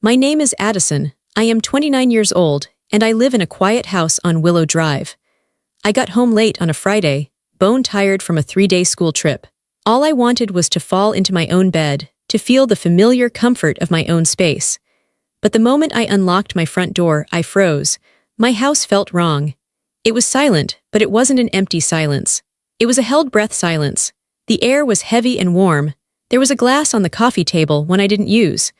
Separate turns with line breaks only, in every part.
My name is Addison. I am 29 years old, and I live in a quiet house on Willow Drive. I got home late on a Friday, bone-tired from a 3-day school trip. All I wanted was to fall into my own bed, to feel the familiar comfort of my own space. But the moment I unlocked my front door, I froze. My house felt wrong. It was silent, but it wasn't an empty silence. It was a held-breath silence. The air was heavy and warm. There was a glass on the coffee table one I didn't use.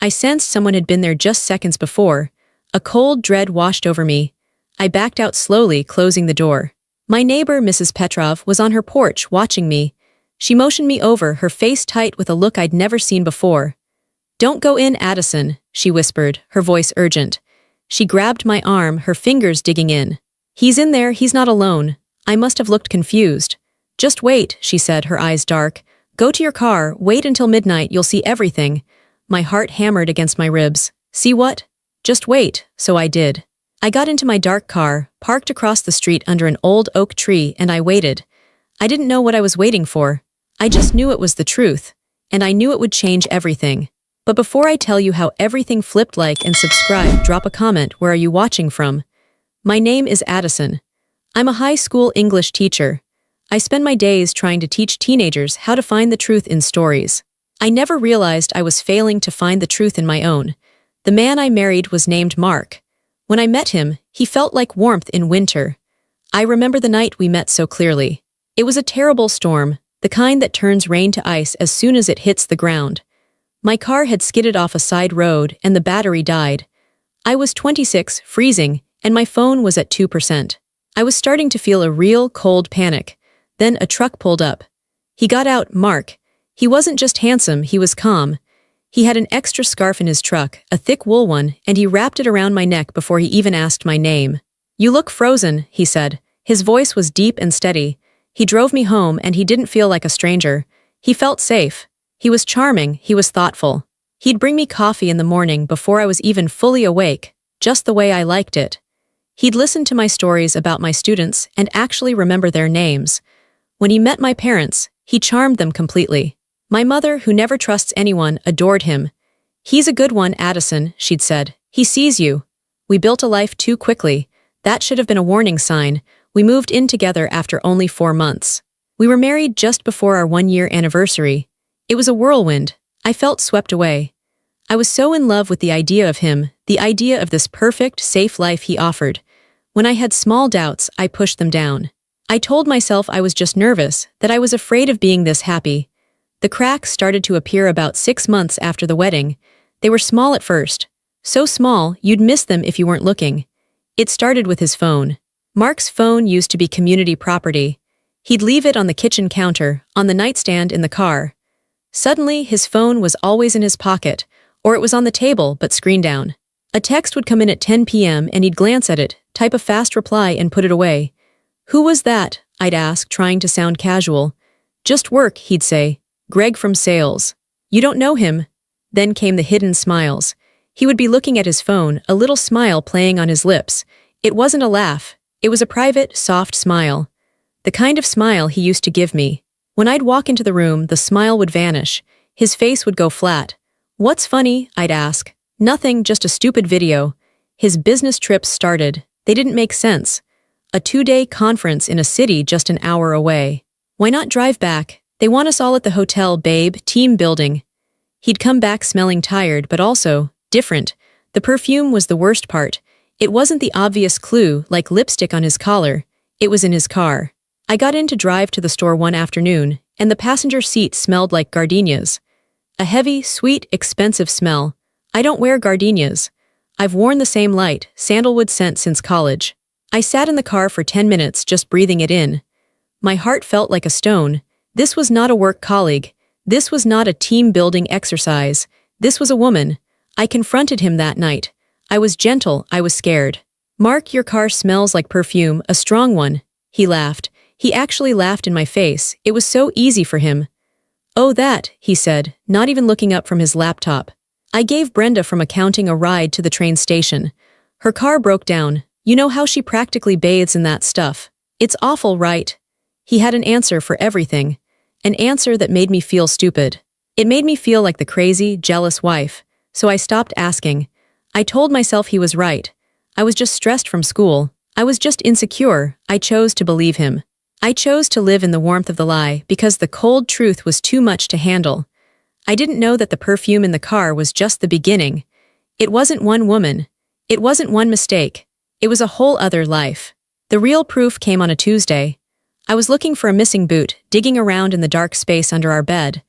I sensed someone had been there just seconds before. A cold dread washed over me. I backed out slowly, closing the door. My neighbor, Mrs. Petrov, was on her porch, watching me. She motioned me over, her face tight with a look I'd never seen before. "Don't go in, Addison," she whispered, her voice urgent. She grabbed my arm, her fingers digging in. "He's in there, he's not alone." I must have looked confused. "Just wait," she said, her eyes dark. "Go to your car, wait until midnight, you'll see everything." My heart hammered against my ribs. "See what?" "Just wait," so I did. I got into my dark car, parked across the street under an old oak tree, and I waited. I didn't know what I was waiting for. I just knew it was the truth, and I knew it would change everything. But before I tell you how everything flipped, like and subscribe, drop a comment. Where are you watching from? My name is Addison. I'm a high school English teacher. I spend my days trying to teach teenagers how to find the truth in stories. I never realized I was failing to find the truth in my own. The man I married was named Mark. When I met him, he felt like warmth in winter. I remember the night we met so clearly. It was a terrible storm, the kind that turns rain to ice as soon as it hits the ground. My car had skidded off a side road and the battery died. I was 26, freezing, and my phone was at 2%. I was starting to feel a real cold panic. Then a truck pulled up. He got out, Mark. He wasn't just handsome, he was calm. He had an extra scarf in his truck, a thick wool one, and he wrapped it around my neck before he even asked my name. "You look frozen," he said. His voice was deep and steady. He drove me home and he didn't feel like a stranger. He felt safe. He was charming, he was thoughtful. He'd bring me coffee in the morning before I was even fully awake, just the way I liked it. He'd listen to my stories about my students and actually remember their names. When he met my parents, he charmed them completely. My mother, who never trusts anyone, adored him. "He's a good one, Addison," she'd said. "He sees you." We built a life too quickly. That should have been a warning sign. We moved in together after only 4 months. We were married just before our 1-year anniversary. It was a whirlwind. I felt swept away. I was so in love with the idea of him, the idea of this perfect, safe life he offered. When I had small doubts, I pushed them down. I told myself I was just nervous, that I was afraid of being this happy. The cracks started to appear about 6 months after the wedding. They were small at first. So small, you'd miss them if you weren't looking. It started with his phone. Mark's phone used to be community property. He'd leave it on the kitchen counter, on the nightstand in the car. Suddenly, his phone was always in his pocket, or it was on the table but screen down. A text would come in at 10 p.m. and he'd glance at it, type a fast reply and put it away. "Who was that?" I'd ask, trying to sound casual. "Just work," he'd say. "Greg from sales." "You don't know him?" Then came the hidden smiles. He would be looking at his phone, a little smile playing on his lips. It wasn't a laugh. It was a private, soft smile. The kind of smile he used to give me. When I'd walk into the room, the smile would vanish. His face would go flat. "What's funny?" I'd ask. "Nothing, just a stupid video." His business trips started. They didn't make sense. A 2-day conference in a city just an hour away. Why not drive back? They want us all at the hotel, babe, team building. He'd come back smelling tired, but also different. The perfume was the worst part. It wasn't the obvious clue, like lipstick on his collar. It was in his car. I got in to drive to the store one afternoon, and the passenger seat smelled like gardenias. A heavy, sweet, expensive smell. I don't wear gardenias. I've worn the same light, sandalwood scent since college. I sat in the car for 10 minutes just breathing it in. My heart felt like a stone. This was not a work colleague. This was not a team-building exercise. This was a woman. I confronted him that night. I was gentle, I was scared. "Mark, your car smells like perfume, a strong one." He laughed. He actually laughed in my face. It was so easy for him. "Oh, that," he said, not even looking up from his laptop. I gave Brenda from accounting a ride to the train station. Her car broke down. You know how she practically bathes in that stuff. It's awful, right? He had an answer for everything. An answer that made me feel stupid. It made me feel like the crazy, jealous wife. so I stopped asking. I told myself he was right. I was just stressed from school. I was just insecure. I chose to believe him. I chose to live in the warmth of the lie because the cold truth was too much to handle. I didn't know that the perfume in the car was just the beginning. It wasn't one woman. It wasn't one mistake. It was a whole other life. The real proof came on a Tuesday. I was looking for a missing boot, digging around in the dark space under our bed.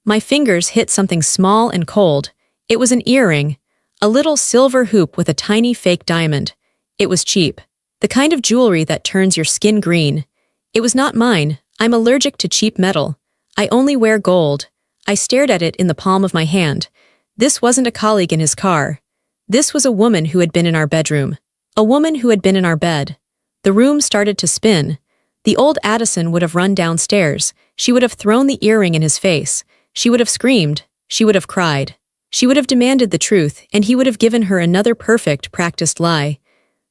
My fingers hit something small and cold. It was an earring. A little silver hoop with a tiny fake diamond. It was cheap. The kind of jewelry that turns your skin green. It was not mine. I'm allergic to cheap metal. I only wear gold. I stared at it in the palm of my hand. This wasn't a colleague in his car. This was a woman who had been in our bedroom. A woman who had been in our bed. The room started to spin. The old Addison would have run downstairs. She would have thrown the earring in his face. She would have screamed. She would have cried. She would have demanded the truth, and he would have given her another perfect, practiced lie.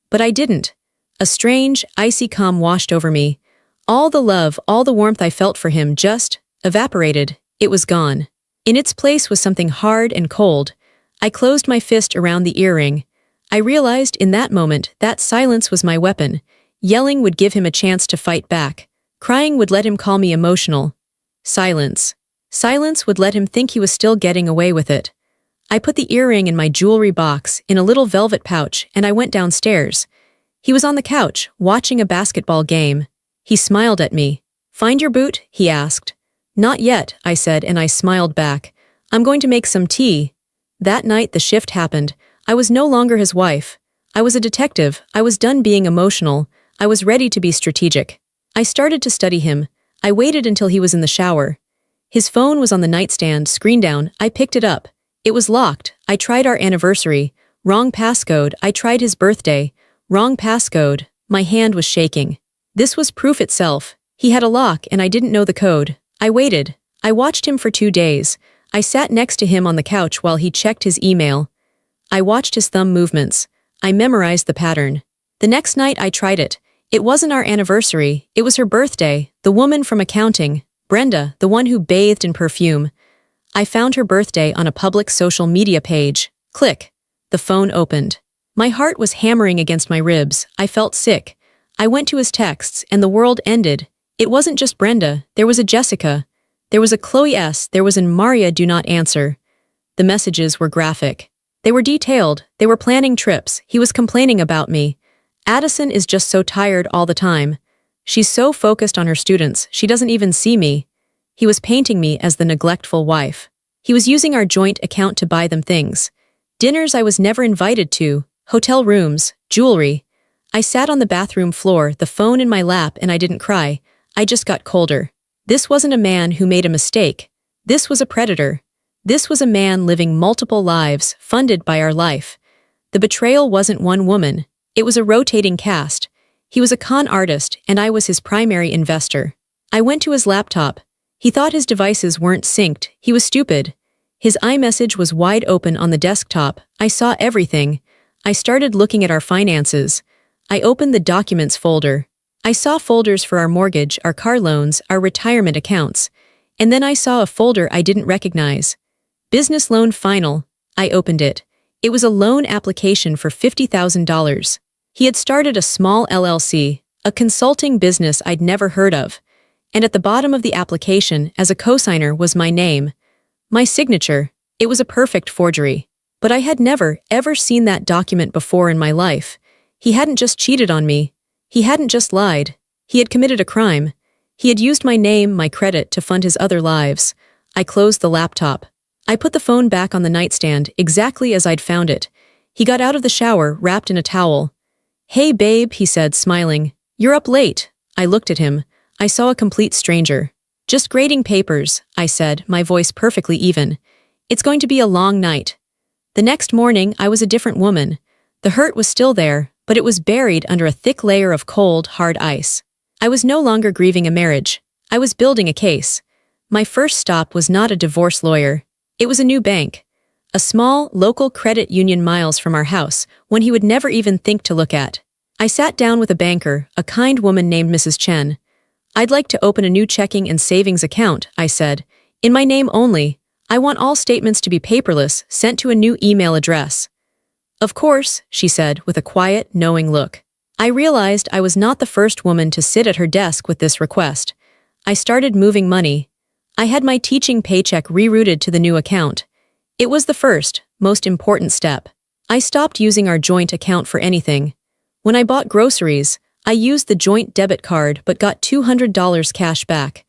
But I didn't. A strange, icy calm washed over me. All the love, all the warmth I felt for him just evaporated. It was gone. In its place was something hard and cold. I closed my fist around the earring. I realized in that moment that silence was my weapon. Yelling would give him a chance to fight back. Crying would let him call me emotional. Silence. Silence would let him think he was still getting away with it. I put the earring in my jewelry box in a little velvet pouch and I went downstairs. He was on the couch, watching a basketball game. He smiled at me. "Find your boot?" he asked. "Not yet," I said, and I smiled back. "I'm going to make some tea." That night the shift happened. I was no longer his wife. I was a detective. I was done being emotional. I was ready to be strategic. I started to study him. I waited until he was in the shower. His phone was on the nightstand, screen down. I picked it up. It was locked. I tried our anniversary. Wrong passcode. I tried his birthday. Wrong passcode. My hand was shaking. This was proof itself. He had a lock and I didn't know the code. I waited. I watched him for 2 days. I sat next to him on the couch while he checked his email. I watched his thumb movements. I memorized the pattern. The next night I tried it. It wasn't our anniversary. It was her birthday. The woman from accounting. Brenda, the one who bathed in perfume. I found her birthday on a public social media page. Click. The phone opened. My heart was hammering against my ribs. I felt sick. I went to his texts, and the world ended. It wasn't just Brenda. There was a Jessica. There was a Chloe S. There was an Maria do not answer. The messages were graphic. They were detailed. They were planning trips. He was complaining about me. Addison is just so tired all the time. She's so focused on her students, she doesn't even see me. He was painting me as the neglectful wife. He was using our joint account to buy them things. Dinners I was never invited to, hotel rooms, jewelry. I sat on the bathroom floor, the phone in my lap, and I didn't cry. I just got colder. This wasn't a man who made a mistake. This was a predator. This was a man living multiple lives, funded by our life. The betrayal wasn't one woman. It was a rotating cast. He was a con artist, and I was his primary investor. I went to his laptop. He thought his devices weren't synced. He was stupid. His iMessage was wide open on the desktop. I saw everything. I started looking at our finances. I opened the documents folder. I saw folders for our mortgage, our car loans, our retirement accounts. And then I saw a folder I didn't recognize. Business loan final. I opened it. It was a loan application for $50,000. He had started a small LLC, a consulting business I'd never heard of. And at the bottom of the application, as a cosigner, was my name. My signature. It was a perfect forgery. But I had never, ever seen that document before in my life. He hadn't just cheated on me. He hadn't just lied. He had committed a crime. He had used my name, my credit, to fund his other lives. I closed the laptop. I put the phone back on the nightstand, exactly as I'd found it. He got out of the shower, wrapped in a towel. "Hey, babe," he said, smiling. "You're up late." I looked at him. I saw a complete stranger. "Just grading papers," I said, my voice perfectly even. "It's going to be a long night." The next morning, I was a different woman. The hurt was still there, but it was buried under a thick layer of cold, hard ice. I was no longer grieving a marriage. I was building a case. My first stop was not a divorce lawyer. It was a new bank. A small, local credit union miles from our house, one he would never even think to look at. I sat down with a banker, a kind woman named Mrs. Chen. "I'd like to open a new checking and savings account," I said. "In my name only. I want all statements to be paperless, sent to a new email address. Of course, she said with a quiet, knowing look. I realized I was not the first woman to sit at her desk with this request. I started moving money. I had my teaching paycheck rerouted to the new account. It was the first, most important step. I stopped using our joint account for anything. When I bought groceries, I used the joint debit card but got $200 cash back.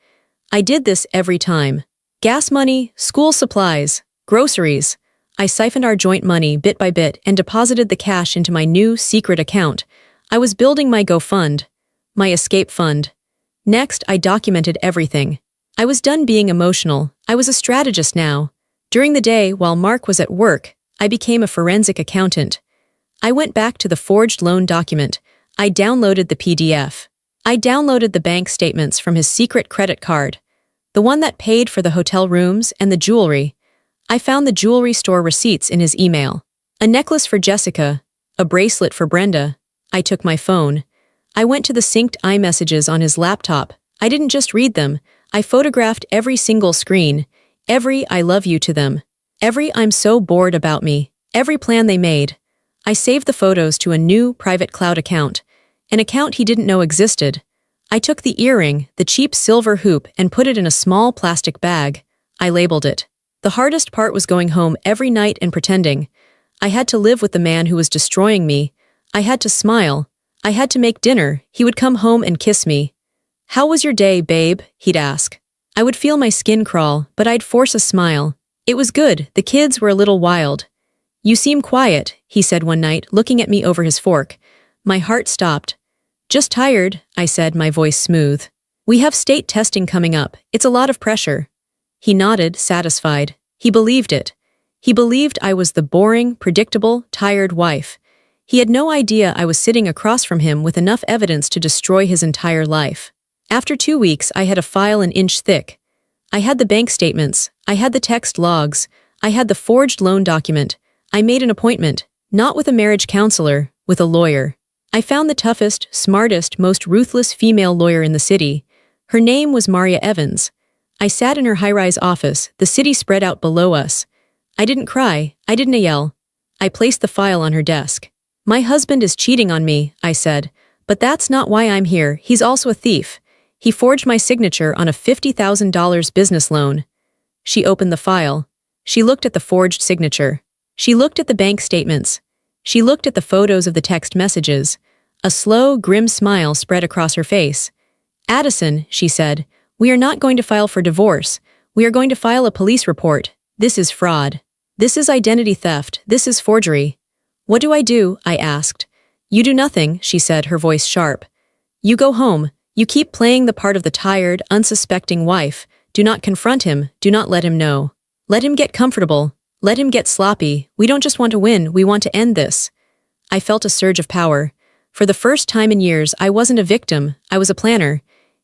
I did this every time. Gas money, school supplies, groceries. I siphoned our joint money bit by bit and deposited the cash into my new secret account. I was building my GoFund, my escape fund. Next, I documented everything. I was done being emotional. I was a strategist now. During the day, while Mark was at work, I became a forensic accountant. I went back to the forged loan document. I downloaded the PDF. I downloaded the bank statements from his secret credit card, the one that paid for the hotel rooms and the jewelry. I found the jewelry store receipts in his email. A necklace for Jessica, a bracelet for Brenda. I took my phone. I went to the synced iMessages on his laptop. I didn't just read them. I photographed every single screen, every I love you to them, every I'm so bored about me, every plan they made. I saved the photos to a new private cloud account, an account he didn't know existed. I took the earring, the cheap silver hoop, and put it in a small plastic bag. I labeled it. The hardest part was going home every night and pretending. I had to live with the man who was destroying me. I had to smile. I had to make dinner. He would come home and kiss me. "How was your day, babe?" he'd ask. I would feel my skin crawl, but I'd force a smile. It was good. The kids were a little wild. "You seem quiet," he said one night, looking at me over his fork. My heart stopped. "Just tired," I said, my voice smooth. "We have state testing coming up. It's a lot of pressure." He nodded, satisfied. He believed it. He believed I was the boring, predictable, tired wife. He had no idea I was sitting across from him with enough evidence to destroy his entire life. After 2 weeks, I had a file an inch thick. I had the bank statements. I had the text logs. I had the forged loan document. I made an appointment, not with a marriage counselor, with a lawyer. I found the toughest, smartest, most ruthless female lawyer in the city. Her name was Maria Evans. I sat in her high-rise office, the city spread out below us. I didn't cry. I didn't yell. I placed the file on her desk. "My husband is cheating on me," I said. "But that's not why I'm here. He's also a thief. He forged my signature on a $50,000 business loan." She opened the file. She looked at the forged signature. She looked at the bank statements. She looked at the photos of the text messages. A slow, grim smile spread across her face. "Addison," she said, "we are not going to file for divorce. We are going to file a police report. This is fraud. This is identity theft. This is forgery." "What do I do?" I asked. "You do nothing," she said, her voice sharp. "You go home. You keep playing the part of the tired, unsuspecting wife. Do not confront him. Do not let him know. Let him get comfortable. Let him get sloppy. We don't just want to win, we want to end this." I felt a surge of power. For the first time in years, I wasn't a victim, I was a planner.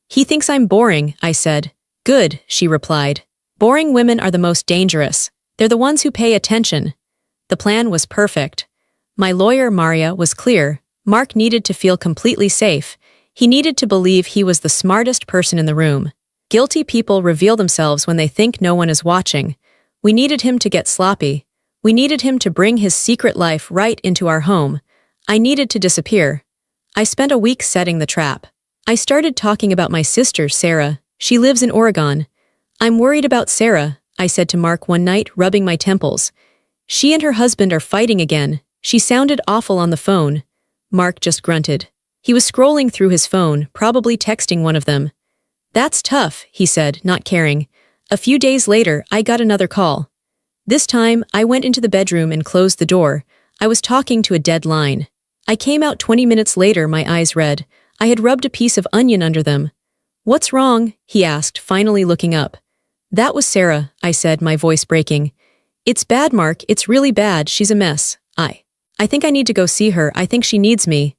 "He thinks I'm boring," I said. "Good," she replied. "Boring women are the most dangerous. They're the ones who pay attention." The plan was perfect. My lawyer, Maria, was clear. Mark needed to feel completely safe. He needed to believe he was the smartest person in the room. Guilty people reveal themselves when they think no one is watching. We needed him to get sloppy. We needed him to bring his secret life right into our home. I needed to disappear. I spent a week setting the trap. I started talking about my sister, Sarah. She lives in Oregon. "I'm worried about Sarah," I said to Mark one night, rubbing my temples. "She and her husband are fighting again. She sounded awful on the phone." Mark just grunted. He was scrolling through his phone, probably texting one of them. "That's tough," he said, not caring. A few days later, I got another call. This time, I went into the bedroom and closed the door. I was talking to a dead line. I came out 20 minutes later, my eyes red. I had rubbed a piece of onion under them. "What's wrong?" he asked, finally looking up. "That was Sarah," I said, my voice breaking. "It's bad, Mark. It's really bad. She's a mess. I think I need to go see her. I think she needs me."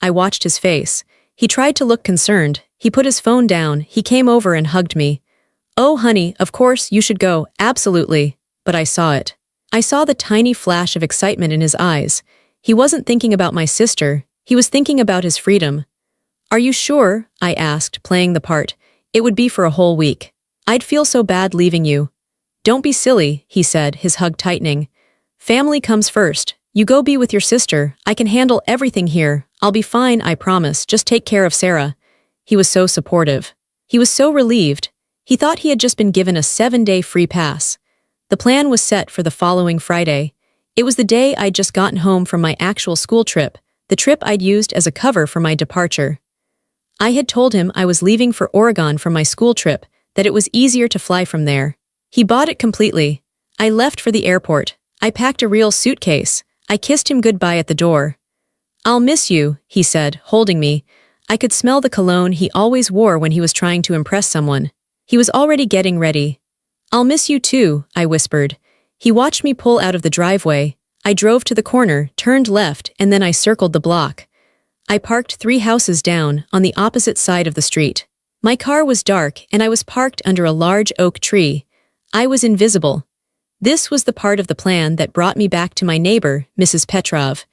I watched his face. He tried to look concerned. He put his phone down. He came over and hugged me. "Oh, honey, of course, you should go. Absolutely." But I saw it. I saw the tiny flash of excitement in his eyes. He wasn't thinking about my sister. He was thinking about his freedom. "Are you sure?" I asked, playing the part. "It would be for a whole week. I'd feel so bad leaving you." Don't be silly, he said, his hug tightening. Family comes first. You go be with your sister. I can handle everything here. I'll be fine, I promise. Just take care of Sarah. He was so supportive. He was so relieved. He thought he had just been given a 7-day free pass. The plan was set for the following Friday. It was the day I'd just gotten home from my actual school trip, the trip I'd used as a cover for my departure. I had told him I was leaving for Oregon from my school trip, that it was easier to fly from there. He bought it completely. I left for the airport. I packed a real suitcase. I kissed him goodbye at the door. I'll miss you, he said, holding me. I could smell the cologne he always wore when he was trying to impress someone. He was already getting ready. I'll miss you too, I whispered. He watched me pull out of the driveway. I drove to the corner, turned left, and then I circled the block. I parked 3 houses down, on the opposite side of the street. My car was dark, and I was parked under a large oak tree. I was invisible. This was the part of the plan that brought me back to my neighbor, Mrs. Petrov.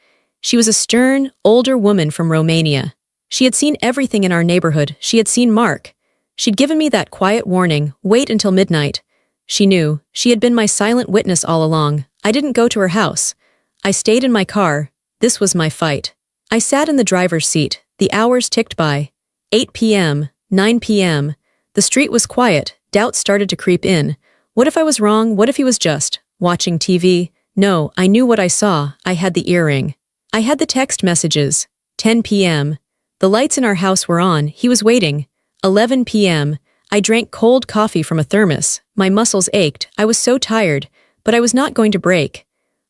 She was a stern, older woman from Romania. She had seen everything in our neighborhood. She had seen Mark. She'd given me that quiet warning, wait until midnight. She knew. She had been my silent witness all along. I didn't go to her house. I stayed in my car. This was my fight. I sat in the driver's seat. The hours ticked by. 8 p.m., 9 p.m. The street was quiet. Doubts started to creep in. What if I was wrong? What if he was just watching TV? No, I knew what I saw. I had the earring. I had the text messages. 10 p.m. The lights in our house were on. He was waiting. 11 p.m. I drank cold coffee from a thermos. My muscles ached. I was so tired, but I was not going to break.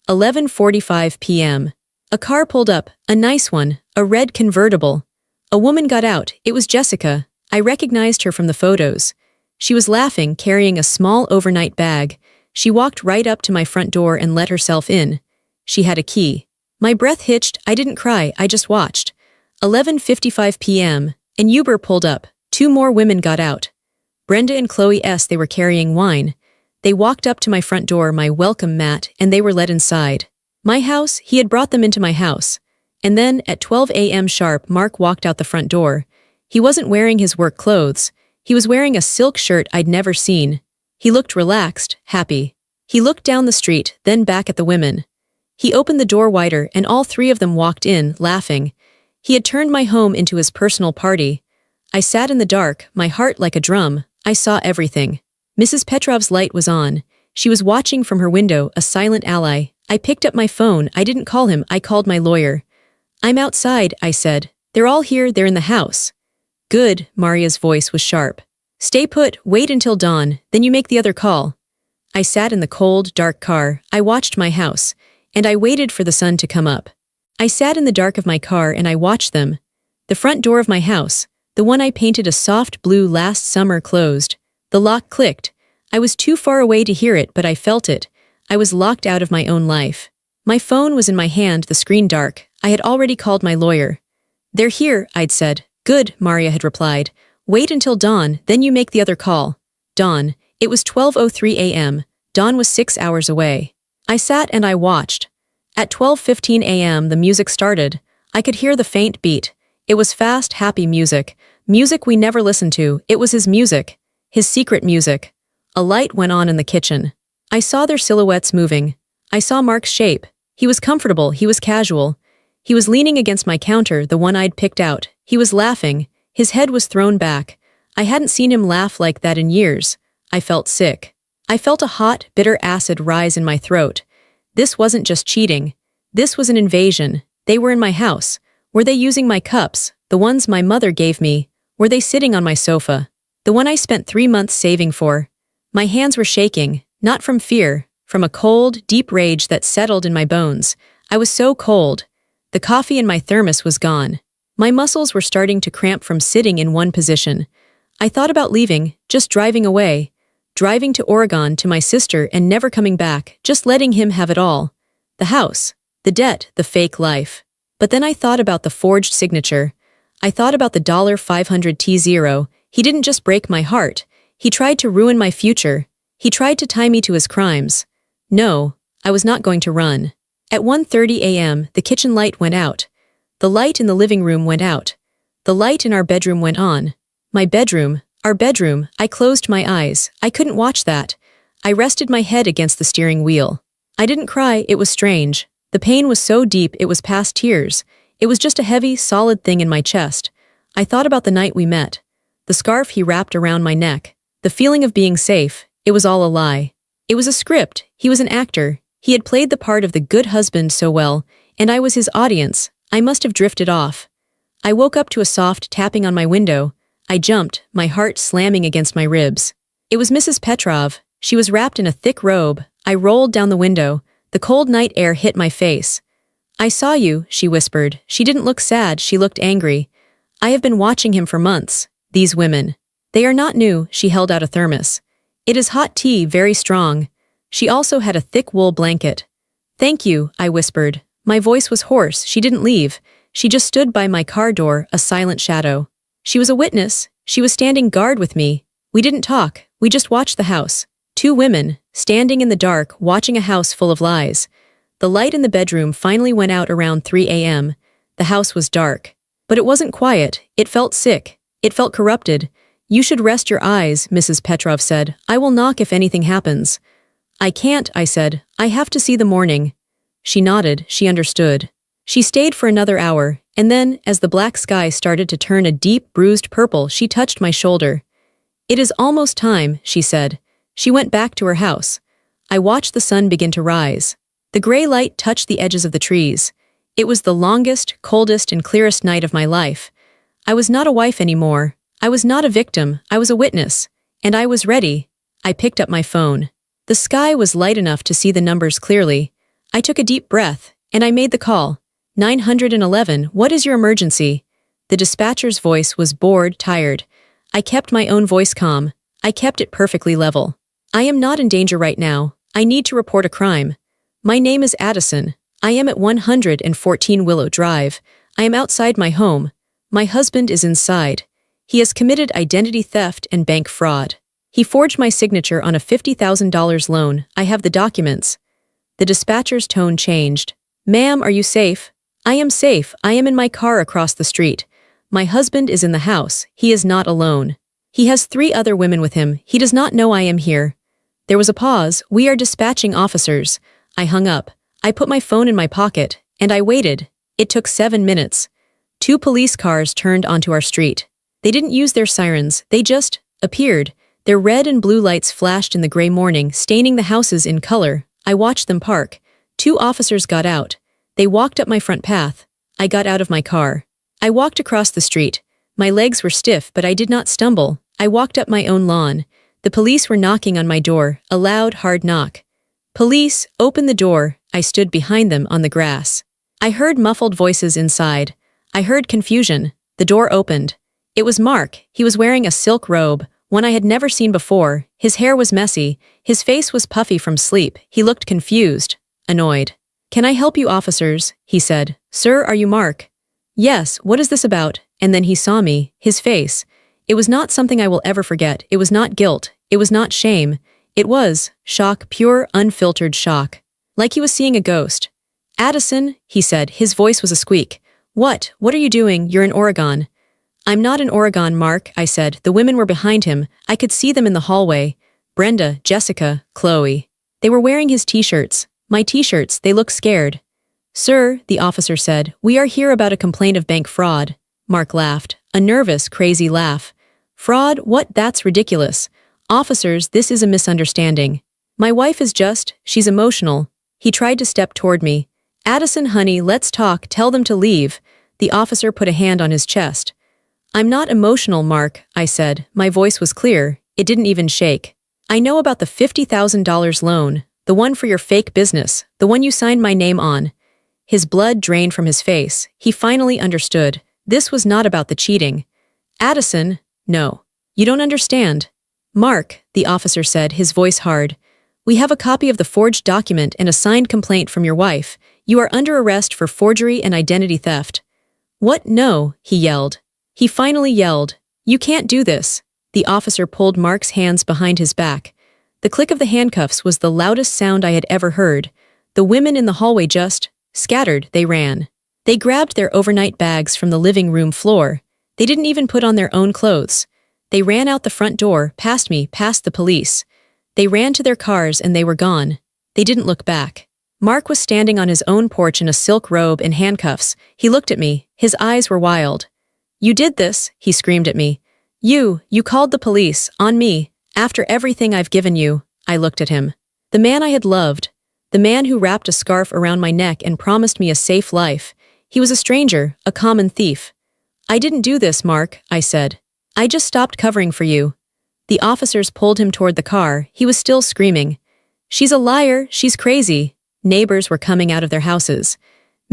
11:45 p.m. A car pulled up, a nice one, a red convertible. A woman got out. It was Jessica. I recognized her from the photos. She was laughing, carrying a small overnight bag. She walked right up to my front door and let herself in. She had a key. My breath hitched. I didn't cry. I just watched. 11:55 p.m. An Uber pulled up. 2 more women got out. Brenda and Chloe S. They were carrying wine. They walked up to my front door, my welcome mat, and they were led inside. My house, he had brought them into my house. And then, at 12 a.m. sharp, Mark walked out the front door. He wasn't wearing his work clothes. He was wearing a silk shirt I'd never seen. He looked relaxed, happy. He looked down the street, then back at the women. He opened the door wider, and all 3 of them walked in, laughing. He had turned my home into his personal party. I sat in the dark, my heart like a drum. I saw everything. Mrs. Petrov's light was on. She was watching from her window, a silent ally. I picked up my phone. I didn't call him. I called my lawyer. I'm outside, I said. They're all here. They're in the house. Good, Maria's voice was sharp. Stay put. Wait until dawn. Then you make the other call. I sat in the cold, dark car. I watched my house. And I waited for the sun to come up. I sat in the dark of my car and I watched them. The front door of my house, the one I painted a soft blue last summer, closed. The lock clicked. I was too far away to hear it, but I felt it. I was locked out of my own life. My phone was in my hand, the screen dark. I had already called my lawyer. They're here, I'd said. Good, Maria had replied. Wait until dawn, then you make the other call. Dawn. It was 12:03 a.m. Dawn was 6 hours away. I sat and I watched. At 12:15 a.m. the music started. I could hear the faint beat. It was fast, happy music. Music we never listened to. It was his music. His secret music. A light went on in the kitchen. I saw their silhouettes moving. I saw Mark's shape. He was comfortable. He was casual. He was leaning against my counter, the one I'd picked out. He was laughing. His head was thrown back. I hadn't seen him laugh like that in years. I felt sick. I felt a hot, bitter acid rise in my throat. This wasn't just cheating. This was an invasion. They were in my house. Were they using my cups, the ones my mother gave me? Were they sitting on my sofa? The one I spent 3 months saving for? My hands were shaking, not from fear, from a cold, deep rage that settled in my bones. I was so cold. The coffee in my thermos was gone. My muscles were starting to cramp from sitting in one position. I thought about leaving, just driving away. Driving to Oregon to my sister and never coming back, just letting him have it all. The house, the debt, the fake life. But then I thought about the forged signature. I thought about the $500T0. He didn't just break my heart. He tried to ruin my future. He tried to tie me to his crimes. No, I was not going to run. At 1:30 a.m., the kitchen light went out. The light in the living room went out. The light in our bedroom went on. My bedroom, our bedroom, I closed my eyes. I couldn't watch that. I rested my head against the steering wheel. I didn't cry, it was strange. The pain was so deep it was past tears. It was just a heavy, solid thing in my chest. I thought about the night we met. The scarf he wrapped around my neck. The feeling of being safe. It was all a lie. It was a script. He was an actor. He had played the part of the good husband so well, and I was his audience. I must have drifted off. I woke up to a soft tapping on my window. I jumped, my heart slamming against my ribs. It was Mrs. Petrov. She was wrapped in a thick robe. I rolled down the window. The cold night air hit my face. "I saw you," she whispered. She didn't look sad, she looked angry. "I have been watching him for months. These women. They are not new." She held out a thermos. "It is hot tea, very strong." She also had a thick wool blanket. "Thank you," I whispered. My voice was hoarse. She didn't leave. She just stood by my car door, a silent shadow. She was a witness. She was standing guard with me. We didn't talk. We just watched the house. Two women, standing in the dark, watching a house full of lies. The light in the bedroom finally went out around 3 a.m. The house was dark. But it wasn't quiet. It felt sick. It felt corrupted. "You should rest your eyes," Mrs. Petrov said. "I will knock if anything happens." "I can't," I said. "I have to see the morning." She nodded. She understood. She stayed for another hour, and then, as the black sky started to turn a deep, bruised purple, she touched my shoulder. "It is almost time," she said. She went back to her house. I watched the sun begin to rise. The gray light touched the edges of the trees. It was the longest, coldest, and clearest night of my life. I was not a wife anymore. I was not a victim. I was a witness. And I was ready. I picked up my phone. The sky was light enough to see the numbers clearly. I took a deep breath, and I made the call. 911, what is your emergency? The dispatcher's voice was bored, tired. I kept my own voice calm. I kept it perfectly level. "I am not in danger right now. I need to report a crime. My name is Addison. I am at 114 Willow Drive. I am outside my home. My husband is inside. He has committed identity theft and bank fraud. He forged my signature on a $50,000 loan. I have the documents." The dispatcher's tone changed. "Ma'am, are you safe?" "I am safe. I am in my car across the street. My husband is in the house. He is not alone. He has 3 other women with him. He does not know I am here." There was a pause. "We are dispatching officers." I hung up. I put my phone in my pocket, and I waited. It took 7 minutes. 2 police cars turned onto our street. They didn't use their sirens. They just appeared. Their red and blue lights flashed in the gray morning, staining the houses in color. I watched them park. 2 officers got out. They walked up my front path. I got out of my car. I walked across the street. My legs were stiff, but I did not stumble. I walked up my own lawn. The police were knocking on my door, a loud, hard knock. "Police, open the door." I stood behind them on the grass. I heard muffled voices inside. I heard confusion. The door opened. It was Mark. He was wearing a silk robe, one I had never seen before. His hair was messy. His face was puffy from sleep. He looked confused, annoyed. "Can I help you, officers?" he said. "Sir, are you Mark?" "Yes, what is this about?" And then he saw me, his face. It was not something I will ever forget. It was not guilt. It was not shame. It was shock, pure, unfiltered shock. Like he was seeing a ghost. "Addison," he said. His voice was a squeak. What are you doing? You're in Oregon." "I'm not in Oregon, Mark," I said. The women were behind him. I could see them in the hallway. Brenda, Jessica, Chloe. They were wearing his t-shirts. My t-shirts, they looked scared. "Sir," the officer said, "we are here about a complaint of bank fraud." Mark laughed. A nervous, crazy laugh. "Fraud? What? That's ridiculous. Officers, this is a misunderstanding. My wife is she's emotional." He tried to step toward me. "Addison, honey, let's talk. Tell them to leave." The officer put a hand on his chest. "I'm not emotional, Mark," I said. My voice was clear. It didn't even shake. "I know about the $50,000 loan, the one for your fake business, the one you signed my name on." His blood drained from his face. He finally understood. This was not about the cheating. "Addison, no. You don't understand." "Mark," the officer said, his voice hard. "We have a copy of the forged document and a signed complaint from your wife. You are under arrest for forgery and identity theft." "What? No," he yelled. He finally yelled. "You can't do this." The officer pulled Mark's hands behind his back. The click of the handcuffs was the loudest sound I had ever heard. The women in the hallway just scattered. They ran. They grabbed their overnight bags from the living room floor. They didn't even put on their own clothes. They ran out the front door, past me, past the police. They ran to their cars and they were gone. They didn't look back. Mark was standing on his own porch in a silk robe and handcuffs. He looked at me. His eyes were wild. "You did this," he screamed at me. You called the police, on me, after everything I've given you." I looked at him. The man I had loved. The man who wrapped a scarf around my neck and promised me a safe life. He was a stranger, a common thief. "I didn't do this, Mark," I said. "I just stopped covering for you." The officers pulled him toward the car. He was still screaming. "She's a liar, she's crazy." Neighbors were coming out of their houses.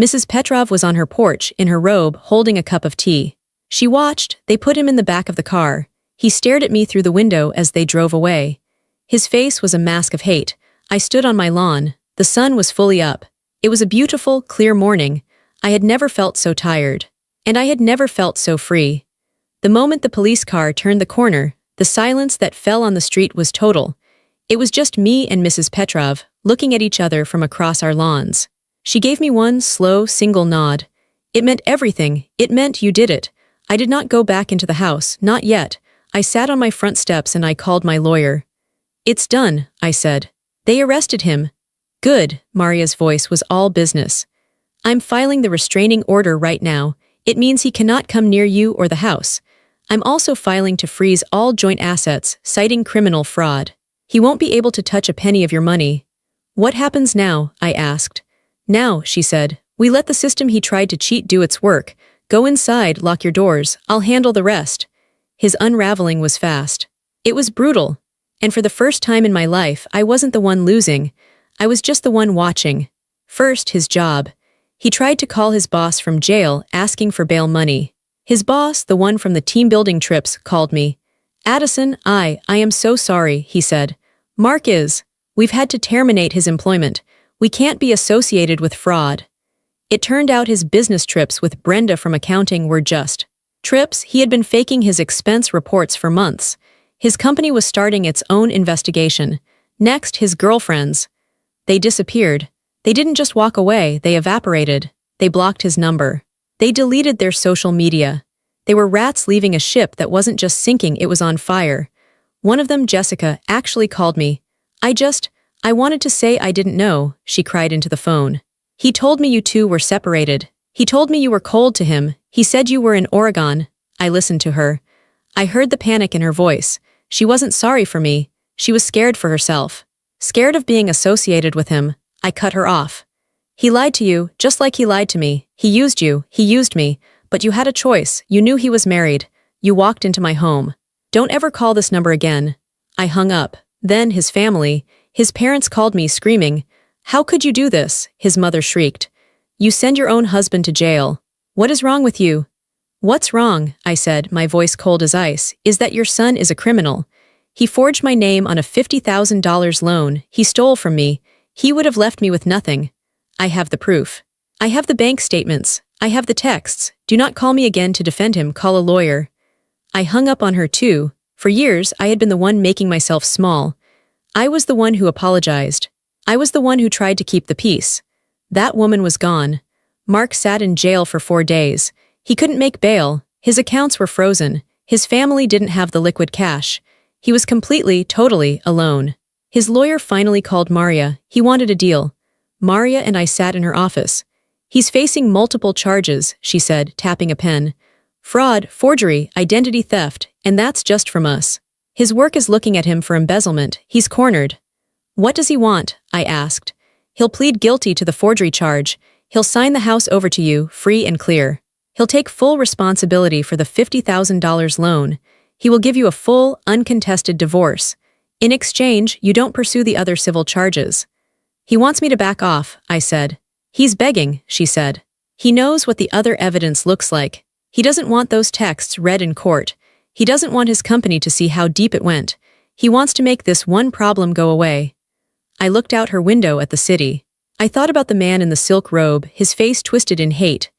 Mrs. Petrov was on her porch, in her robe, holding a cup of tea. She watched. They put him in the back of the car. He stared at me through the window as they drove away. His face was a mask of hate. I stood on my lawn. The sun was fully up. It was a beautiful, clear morning. I had never felt so tired. And I had never felt so free. The moment the police car turned the corner, the silence that fell on the street was total. It was just me and Mrs. Petrov, looking at each other from across our lawns. She gave me one slow, single nod. It meant everything. It meant you did it. I did not go back into the house, not yet. I sat on my front steps and I called my lawyer. "It's done," I said. "They arrested him." "Good," Maria's voice was all business. "I'm filing the restraining order right now. It means he cannot come near you or the house. I'm also filing to freeze all joint assets, citing criminal fraud. He won't be able to touch a penny of your money." "What happens now?" I asked. "Now," she said, "we let the system he tried to cheat do its work. Go inside, lock your doors, I'll handle the rest." His unraveling was fast. It was brutal. And for the first time in my life, I wasn't the one losing. I was just the one watching. First, his job. He tried to call his boss from jail, asking for bail money. His boss, the one from the team-building trips, called me. "Addison, I am so sorry," he said. "Mark is. We've had to terminate his employment. We can't be associated with fraud." It turned out his business trips with Brenda from accounting were just trips. He had been faking his expense reports for months. His company was starting its own investigation. Next, his girlfriends. They disappeared. They didn't just walk away, they evaporated. They blocked his number. They deleted their social media. They were rats leaving a ship that wasn't just sinking, it was on fire. One of them, Jessica, actually called me. I wanted to say I didn't know," she cried into the phone. "He told me you two were separated. He told me you were cold to him. He said you were in Oregon." I listened to her. I heard the panic in her voice. She wasn't sorry for me. She was scared for herself. Scared of being associated with him. I cut her off. "He lied to you, just like he lied to me. He used you, he used me. But you had a choice. You knew he was married. You walked into my home. Don't ever call this number again." I hung up. Then his family. His parents called me, screaming. "How could you do this?" his mother shrieked. "You send your own husband to jail. What is wrong with you?" "What's wrong?" I said, my voice cold as ice, "is that your son is a criminal. He forged my name on a $50,000 loan. He stole from me. He would have left me with nothing. I have the proof. I have the bank statements. I have the texts. Do not call me again to defend him, call a lawyer." I hung up on her too. For years, I had been the one making myself small. I was the one who apologized. I was the one who tried to keep the peace. That woman was gone. Mark sat in jail for 4 days. He couldn't make bail. His accounts were frozen. His family didn't have the liquid cash. He was completely, totally alone. His lawyer finally called Maria. He wanted a deal. Maria and I sat in her office. "He's facing multiple charges," she said, tapping a pen. "Fraud, forgery, identity theft, and that's just from us. His work is looking at him for embezzlement. He's cornered." "What does he want?" I asked. "He'll plead guilty to the forgery charge. He'll sign the house over to you, free and clear. He'll take full responsibility for the $50,000 loan. He will give you a full, uncontested divorce. In exchange, you don't pursue the other civil charges." "He wants me to back off," I said. "He's begging," she said. "He knows what the other evidence looks like. He doesn't want those texts read in court. He doesn't want his company to see how deep it went. He wants to make this one problem go away." I looked out her window at the city. I thought about the man in the silk robe, his face twisted in hate.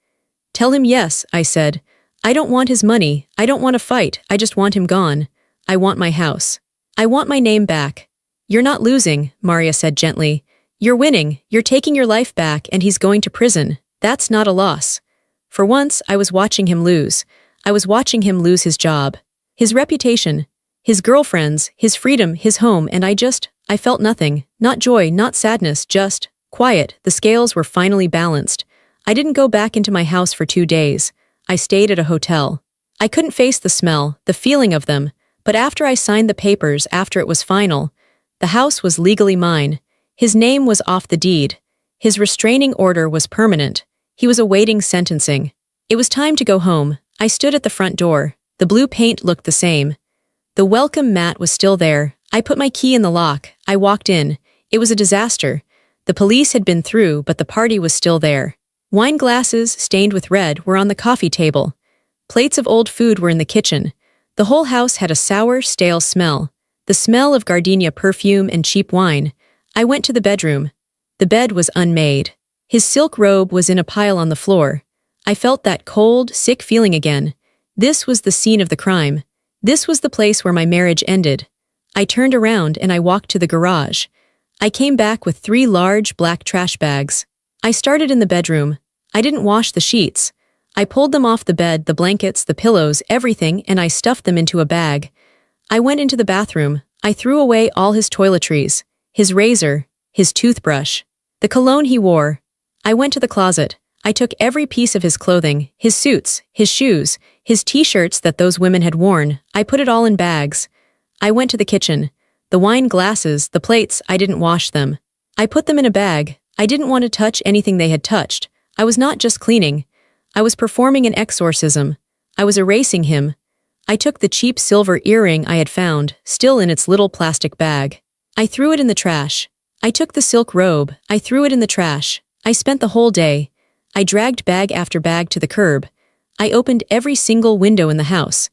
"Tell him yes," I said. "I don't want his money. I don't want to fight. I just want him gone. I want my house. I want my name back." "You're not losing," Maria said gently. "You're winning. You're taking your life back and he's going to prison. That's not a loss." For once, I was watching him lose. I was watching him lose his job, his reputation, his girlfriends, his freedom, his home, and I felt nothing. Not joy, not sadness, just quiet. The scales were finally balanced. I didn't go back into my house for 2 days. I stayed at a hotel. I couldn't face the smell, the feeling of them, but after I signed the papers, after it was final, the house was legally mine. His name was off the deed. His restraining order was permanent. He was awaiting sentencing. It was time to go home. I stood at the front door. The blue paint looked the same. The welcome mat was still there. I put my key in the lock. I walked in. It was a disaster. The police had been through, but the party was still there. Wine glasses, stained with red, were on the coffee table. Plates of old food were in the kitchen. The whole house had a sour, stale smell. The smell of gardenia perfume and cheap wine. I went to the bedroom. The bed was unmade. His silk robe was in a pile on the floor. I felt that cold, sick feeling again. This was the scene of the crime. This was the place where my marriage ended. I turned around and I walked to the garage. I came back with 3 large black trash bags. I started in the bedroom. I didn't wash the sheets. I pulled them off the bed, the blankets, the pillows, everything, and I stuffed them into a bag. I went into the bathroom. I threw away all his toiletries, his razor, his toothbrush, the cologne he wore. I went to the closet. I took every piece of his clothing, his suits, his shoes, his t-shirts that those women had worn. I put it all in bags. I went to the kitchen. The wine glasses, the plates, I didn't wash them. I put them in a bag. I didn't want to touch anything they had touched. I was not just cleaning. I was performing an exorcism. I was erasing him. I took the cheap silver earring I had found, still in its little plastic bag. I threw it in the trash. I took the silk robe. I threw it in the trash. I spent the whole day. I dragged bag after bag to the curb. I opened every single window in the house.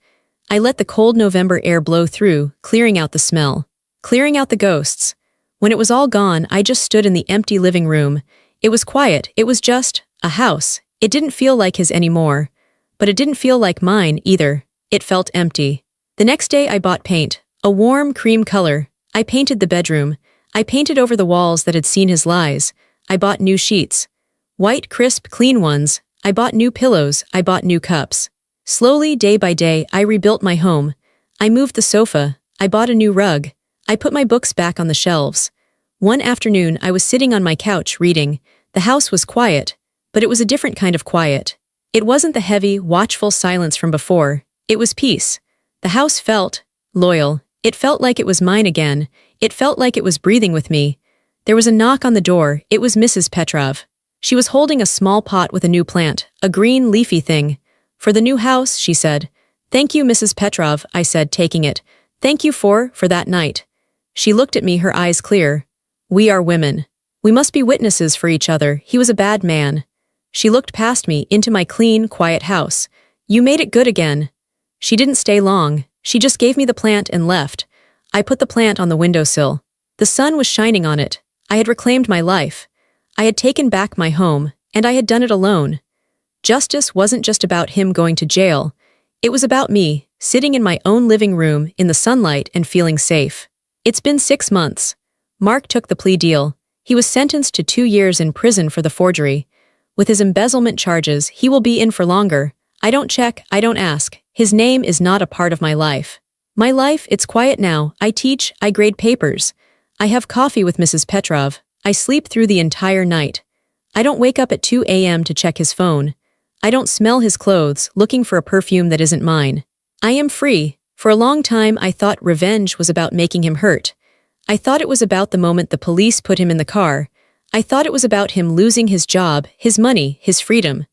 I let the cold November air blow through, clearing out the smell, clearing out the ghosts. When it was all gone, I just stood in the empty living room. It was quiet. It was just a house. It didn't feel like his anymore. But it didn't feel like mine, either. It felt empty. The next day I bought paint, a warm cream color. I painted the bedroom. I painted over the walls that had seen his lies. I bought new sheets. White, crisp, clean ones. I bought new pillows. I bought new cups. Slowly, day by day, I rebuilt my home. I moved the sofa. I bought a new rug. I put my books back on the shelves. One afternoon, I was sitting on my couch reading. The house was quiet, but it was a different kind of quiet. It wasn't the heavy, watchful silence from before. It was peace. The house felt loyal. It felt like it was mine again. It felt like it was breathing with me. There was a knock on the door. It was Mrs. Petrov. She was holding a small pot with a new plant, a green, leafy thing. "For the new house," she said. "Thank you, Mrs. Petrov," I said, taking it. "Thank you for that night." She looked at me, her eyes clear. "We are women. We must be witnesses for each other. He was a bad man." She looked past me, into my clean, quiet house. "You made it good again." She didn't stay long. She just gave me the plant and left. I put the plant on the windowsill. The sun was shining on it. I had reclaimed my life. I had taken back my home, and I had done it alone. Justice wasn't just about him going to jail. It was about me, sitting in my own living room, in the sunlight, and feeling safe. It's been 6 months. Mark took the plea deal. He was sentenced to 2 years in prison for the forgery. With his embezzlement charges, he will be in for longer. I don't check, I don't ask. His name is not a part of my life. My life, it's quiet now. I teach, I grade papers. I have coffee with Mrs. Petrov. I sleep through the entire night. I don't wake up at 2 a.m. to check his phone. I don't smell his clothes, looking for a perfume that isn't mine. I am free. For a long time, I thought revenge was about making him hurt. I thought it was about the moment the police put him in the car. I thought it was about him losing his job, his money, his freedom.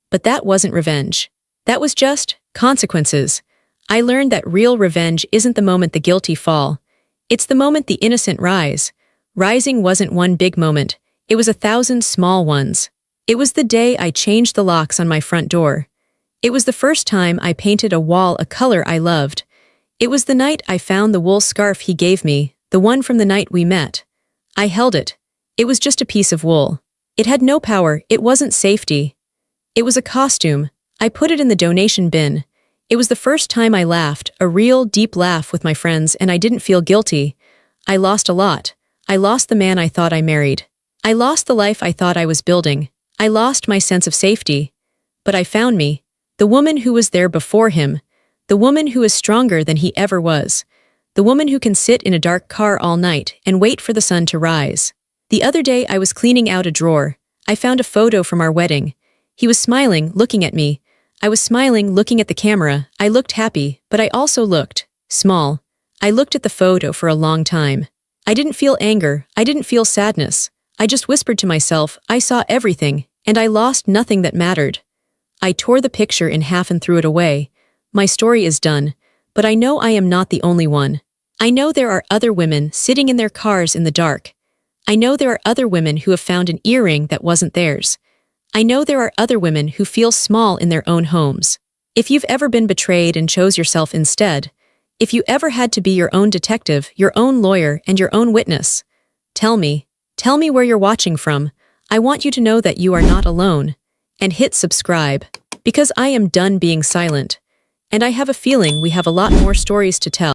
But that wasn't revenge. That was just consequences. I learned that real revenge isn't the moment the guilty fall. It's the moment the innocent rise. Rising wasn't one big moment. It was 1,000 small ones. It was the day I changed the locks on my front door. It was the first time I painted a wall a color I loved. It was the night I found the wool scarf he gave me, the one from the night we met. I held it. It was just a piece of wool. It had no power. It wasn't safety. It was a costume. I put it in the donation bin. It was the first time I laughed, a real, deep laugh with my friends, and I didn't feel guilty. I lost a lot. I lost the man I thought I married. I lost the life I thought I was building. I lost my sense of safety. But I found me, the woman who was there before him, the woman who is stronger than he ever was. The woman who can sit in a dark car all night and wait for the sun to rise. The other day I was cleaning out a drawer. I found a photo from our wedding. He was smiling, looking at me. I was smiling, looking at the camera. I looked happy, but I also looked small. I looked at the photo for a long time. I didn't feel anger. I didn't feel sadness. I just whispered to myself, I saw everything, and I lost nothing that mattered. I tore the picture in half and threw it away. My story is done, but I know I am not the only one. I know there are other women sitting in their cars in the dark. I know there are other women who have found an earring that wasn't theirs. I know there are other women who feel small in their own homes. If you've ever been betrayed and chose yourself instead, if you ever had to be your own detective, your own lawyer, and your own witness, tell me where you're watching from. I want you to know that you are not alone. And hit subscribe, because I am done being silent. And I have a feeling we have a lot more stories to tell.